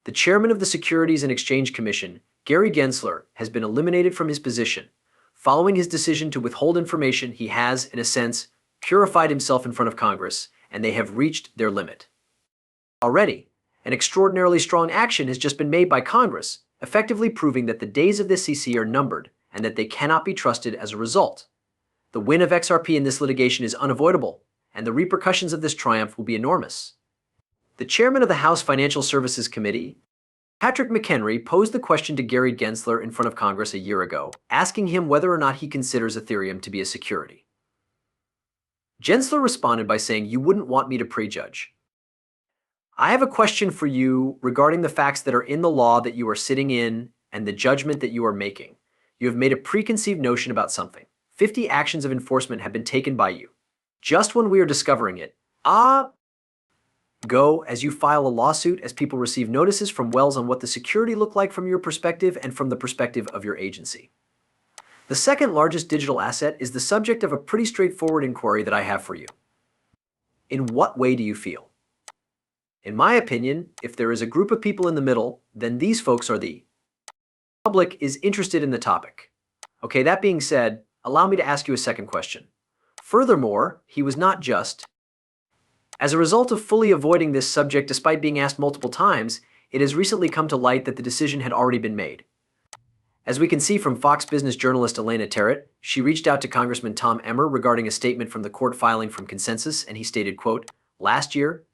The chairman of the Securities and Exchange Commission, Gary Gensler, has been eliminated from his position. Following his decision to withhold information, he has, in a sense, purified himself in front of Congress, and they have reached their limit. Already, an extraordinarily strong action has just been made by Congress, effectively proving that the days of the SEC are numbered and that they cannot be trusted as a result. The win of XRP in this litigation is unavoidable, and the repercussions of this triumph will be enormous. The chairman of the House Financial Services Committee, Patrick McHenry, posed the question to Gary Gensler in front of Congress a year ago, asking him whether or not he considers Ethereum to be a security. Gensler responded by saying, "You wouldn't want me to prejudge. I have a question for you regarding the facts that are in the law that you are sitting in and the judgment that you are making. You have made a preconceived notion about something. 50 actions of enforcement have been taken by you. Just when we are discovering it, go as you file a lawsuit as people receive notices from Wells on what the security looked like from your perspective and from the perspective of your agency. The second largest digital asset is the subject of a pretty straightforward inquiry that I have for you. In what way do you feel? In my opinion, if there is a group of people in the middle, then these folks are the public is interested in the topic. Okay, that being said, allow me to ask you a second question. Furthermore, he was not just. As a result of fully avoiding this subject despite being asked multiple times, it has recently come to light that the decision had already been made. As we can see from Fox Business journalist Elena Terrett, she reached out to Congressman Tom Emmer regarding a statement from the court filing from Consensus, and he stated, quote, "Last year,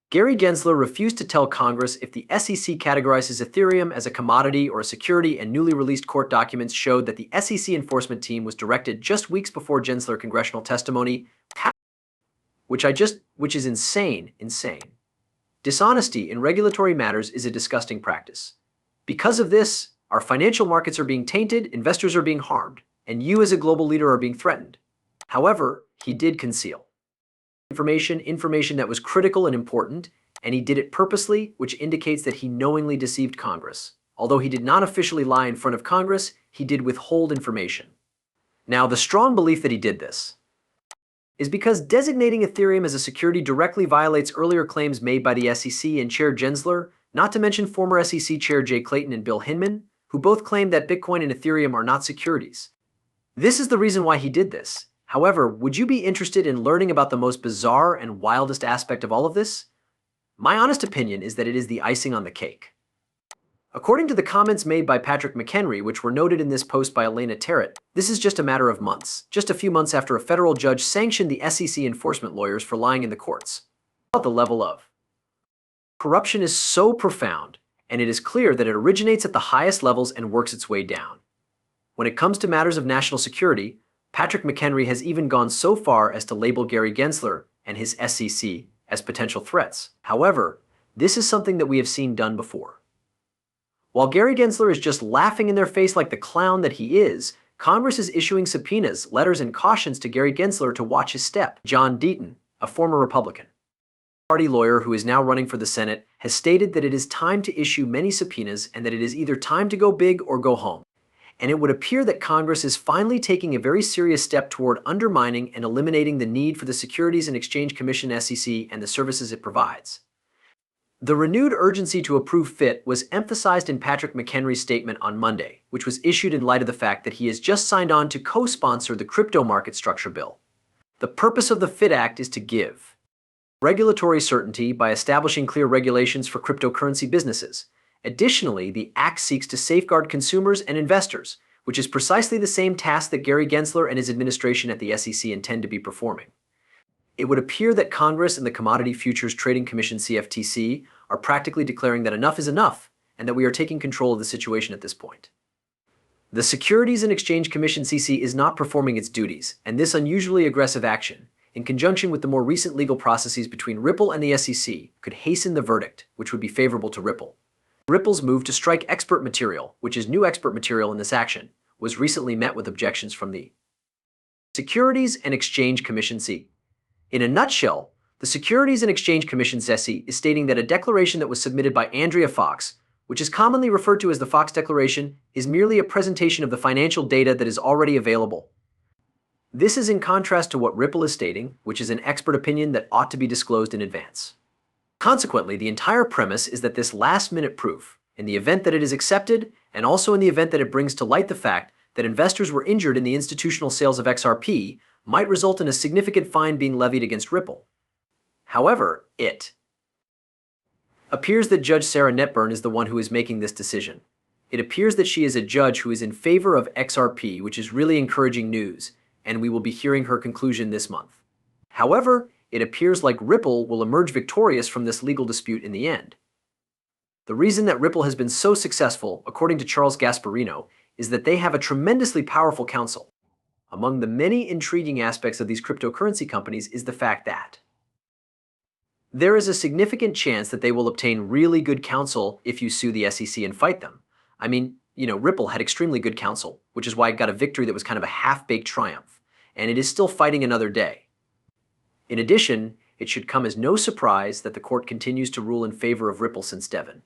Gary Gensler refused to tell Congress if the SEC categorizes Ethereum as a commodity or a security, and newly released court documents showed that the SEC enforcement team was directed just weeks before Gensler congressional testimony, which is insane. Dishonesty in regulatory matters is a disgusting practice. Because of this, our financial markets are being tainted, investors are being harmed, and you as a global leader are being threatened." However, he did conceal information that was critical and important, and he did it purposely, which indicates that he knowingly deceived Congress. Although he did not officially lie in front of Congress, he did withhold information. Now, the strong belief that he did this is because designating Ethereum as a security directly violates earlier claims made by the SEC and Chair Gensler, not to mention former SEC Chair Jay Clayton and Bill Hinman, who both claimed that Bitcoin and Ethereum are not securities. This is the reason why he did this. However, would you be interested in learning about the most bizarre and wildest aspect of all of this? My honest opinion is that it is the icing on the cake. According to the comments made by Patrick McHenry, which were noted in this post by Elena Terrett, this is just a matter of months, just a few months after a federal judge sanctioned the SEC enforcement lawyers for lying in the courts. The level of corruption is so profound, and it is clear that it originates at the highest levels and works its way down. When it comes to matters of national security, Patrick McHenry has even gone so far as to label Gary Gensler and his SEC as potential threats. However, this is something that we have seen done before. While Gary Gensler is just laughing in their face like the clown that he is, Congress is issuing subpoenas, letters, and cautions to Gary Gensler to watch his step. John Deaton, a former Republican Party lawyer who is now running for the Senate, has stated that it is time to issue many subpoenas and that it is either time to go big or go home. And it would appear that Congress is finally taking a very serious step toward undermining and eliminating the need for the Securities and Exchange Commission (SEC) and the services it provides. The renewed urgency to approve FIT was emphasized in Patrick McHenry's statement on Monday, which was issued in light of the fact that he has just signed on to co-sponsor the Crypto Market Structure Bill. The purpose of the FIT Act is to give regulatory certainty by establishing clear regulations for cryptocurrency businesses. Additionally, the Act seeks to safeguard consumers and investors, which is precisely the same task that Gary Gensler and his administration at the SEC intend to be performing. It would appear that Congress and the Commodity Futures Trading Commission (CFTC) are practically declaring that enough is enough and that we are taking control of the situation at this point. The Securities and Exchange Commission (CC) is not performing its duties, and this unusually aggressive action, in conjunction with the more recent legal processes between Ripple and the SEC, could hasten the verdict, which would be favorable to Ripple. Ripple's move to strike expert material, which is new expert material in this action, was recently met with objections from the Securities and Exchange Commission (SEC). In a nutshell, the Securities and Exchange Commission (SEC) is stating that a declaration that was submitted by Andrea Fox, which is commonly referred to as the Fox Declaration, is merely a presentation of the financial data that is already available. This is in contrast to what Ripple is stating, which is an expert opinion that ought to be disclosed in advance. Consequently, the entire premise is that this last-minute proof, in the event that it is accepted, and also in the event that it brings to light the fact that investors were injured in the institutional sales of XRP, might result in a significant fine being levied against Ripple. However, it appears that Judge Sarah Netburn is the one who is making this decision. It appears that she is a judge who is in favor of XRP, which is really encouraging news, and we will be hearing her conclusion this month. However, it appears like Ripple will emerge victorious from this legal dispute in the end. The reason that Ripple has been so successful, according to Charles Gasparino, is that they have a tremendously powerful counsel. Among the many intriguing aspects of these cryptocurrency companies is the fact that there is a significant chance that they will obtain really good counsel if you sue the SEC and fight them. I mean, Ripple had extremely good counsel, which is why it got a victory that was kind of a half-baked triumph, and it is still fighting another day. In addition, it should come as no surprise that the court continues to rule in favor of Ripple since Devon.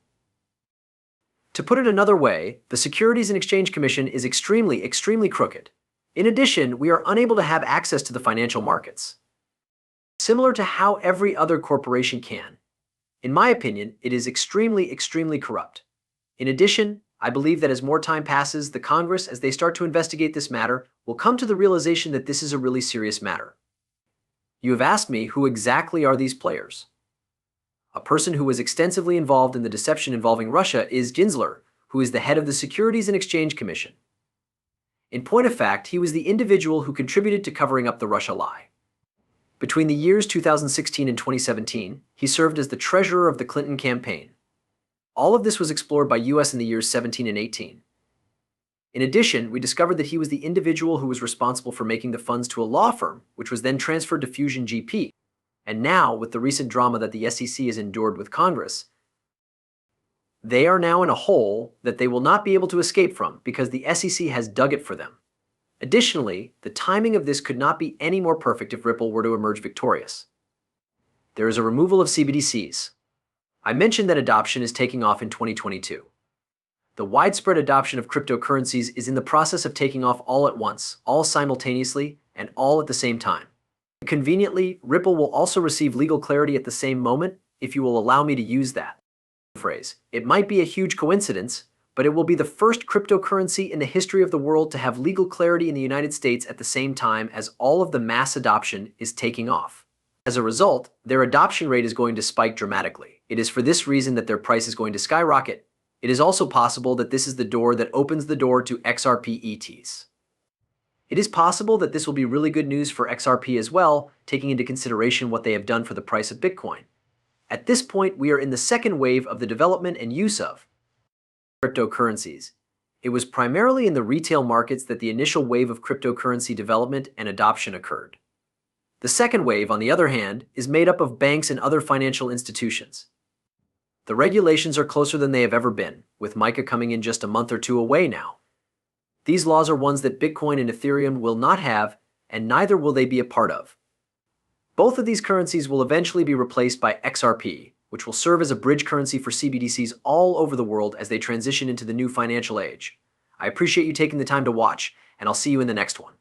To put it another way, the Securities and Exchange Commission is extremely, extremely crooked. In addition, we are unable to have access to the financial markets, similar to how every other corporation can. In my opinion, it is extremely, extremely corrupt. In addition, I believe that as more time passes, the Congress, as they start to investigate this matter, will come to the realization that this is a really serious matter. You have asked me, who exactly are these players? A person who was extensively involved in the deception involving Russia is Gensler, who is the head of the Securities and Exchange Commission. In point of fact, he was the individual who contributed to covering up the Russia lie. Between the years 2016 and 2017, he served as the treasurer of the Clinton campaign. All of this was explored by US in the years 17 and 18. In addition, we discovered that he was the individual who was responsible for making the funds to a law firm, which was then transferred to Fusion GP. And now, with the recent drama that the SEC has endured with Congress, they are now in a hole that they will not be able to escape from because the SEC has dug it for them. Additionally, the timing of this could not be any more perfect if Ripple were to emerge victorious. There is a removal of CBDCs. I mentioned that adoption is taking off in 2022. The widespread adoption of cryptocurrencies is in the process of taking off all at once, all simultaneously, and all at the same time. Conveniently, Ripple will also receive legal clarity at the same moment, if you will allow me to use that phrase. It might be a huge coincidence, but it will be the first cryptocurrency in the history of the world to have legal clarity in the United States at the same time as all of the mass adoption is taking off. As a result, their adoption rate is going to spike dramatically. It is for this reason that their price is going to skyrocket. It is also possible that this is the door that opens the door to XRP ETs. It is possible that this will be really good news for XRP as well, taking into consideration what they have done for the price of Bitcoin. At this point, we are in the second wave of the development and use of cryptocurrencies. It was primarily in the retail markets that the initial wave of cryptocurrency development and adoption occurred. The second wave, on the other hand, is made up of banks and other financial institutions. The regulations are closer than they have ever been, with MiCA coming in just a month or two away now. These laws are ones that Bitcoin and Ethereum will not have, and neither will they be a part of. Both of these currencies will eventually be replaced by XRP, which will serve as a bridge currency for CBDCs all over the world as they transition into the new financial age. I appreciate you taking the time to watch, and I'll see you in the next one.